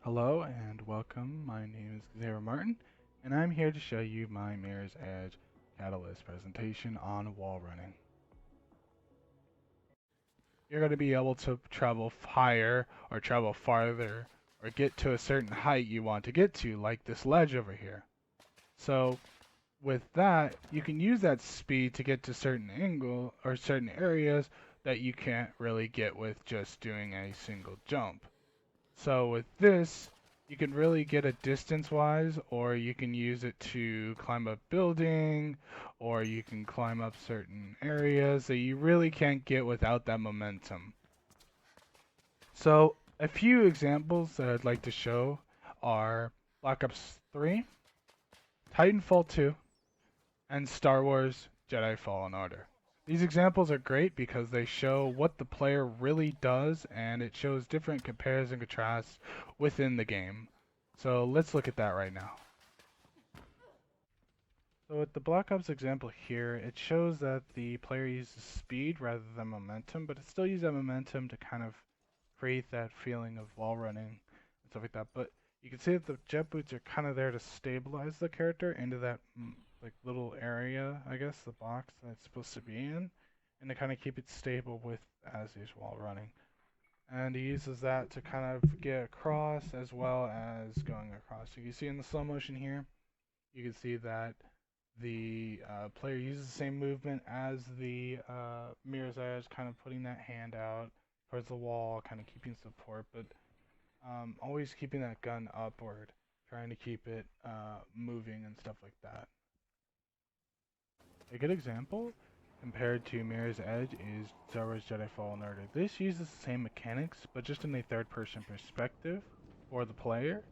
Hello and welcome. My name is Xavier Martin, and I'm here to show you my Mirror's Edge Catalyst presentation on wall running. You're going to be able to travel higher or travel farther or get to a certain height you want to get to, like this ledge over here. So with that, you can use that speed to get to certain angle or certain areas that you can't really get with just doing a single jump. So with this, you can really get a distance-wise, or you can use it to climb a building, or you can climb up certain areas that you really can't get without that momentum. So a few examples that I'd like to show are Black Ops 3, Titanfall 2, and Star Wars Jedi Fallen Order. These examples are great because they show what the player really does and it shows different compares and contrasts within the game. So let's look at that right now. So with the Black Ops example here, it shows that the player uses speed rather than momentum, but it still uses that momentum to kind of create that feeling of wall running and stuff like that. But you can see that the jet boots are kind of there to stabilize the character into that like little area, I guess, the box that it's supposed to be in, and to kind of keep it stable with as he's wall running. And he uses that to kind of get across as well as going across. So you see in the slow motion here, you can see that the player uses the same movement as the Mirror's Edge, kind of putting that hand out towards the wall, kind of keeping support, but always keeping that gun upward, trying to keep it moving and stuff like that. A good example compared to Mirror's Edge is Star Wars Jedi Fallen Order. This uses the same mechanics, but just in a third-person perspective for the player.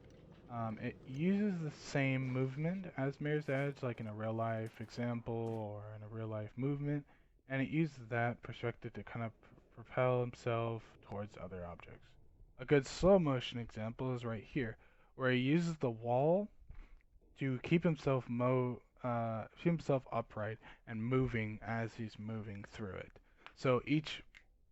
It uses the same movement as Mirror's Edge, like in a real-life example or in a real-life movement, and it uses that perspective to kind of propel himself towards other objects. A good slow-motion example is right here, where he uses the wall to keep himself upright and moving as he's moving through it. So each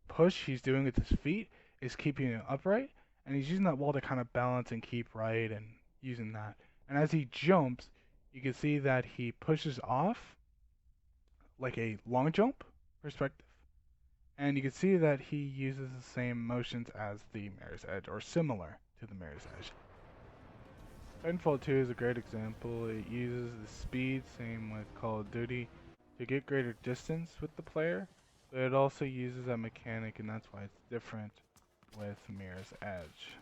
push he's doing with his feet is keeping him upright, and he's using that wall to kind of balance and keep right and using that. And as he jumps, you can see that he pushes off like a long jump perspective. And you can see that he uses the same motions as the Mirror's Edge, or similar to the Mirror's Edge. Titanfall 2 is a great example. It uses the speed, same with Call of Duty, to get greater distance with the player, but it also uses that mechanic, and that's why it's different with Mirror's Edge.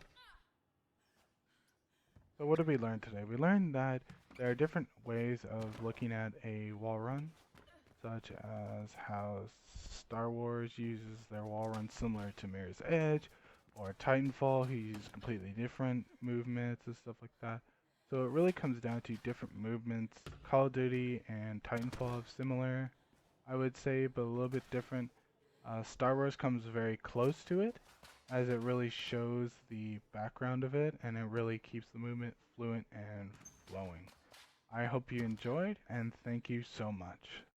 So what did we learn today? We learned that there are different ways of looking at a wall run, such as how Star Wars uses their wall run similar to Mirror's Edge, or Titanfall, who uses completely different movements and stuff like that. So it really comes down to different movements. Call of Duty and Titanfall have similar, I would say, but a little bit different. Star Wars comes very close to it, as it really shows the background of it, and it really keeps the movement fluent and flowing. I hope you enjoyed, and thank you so much.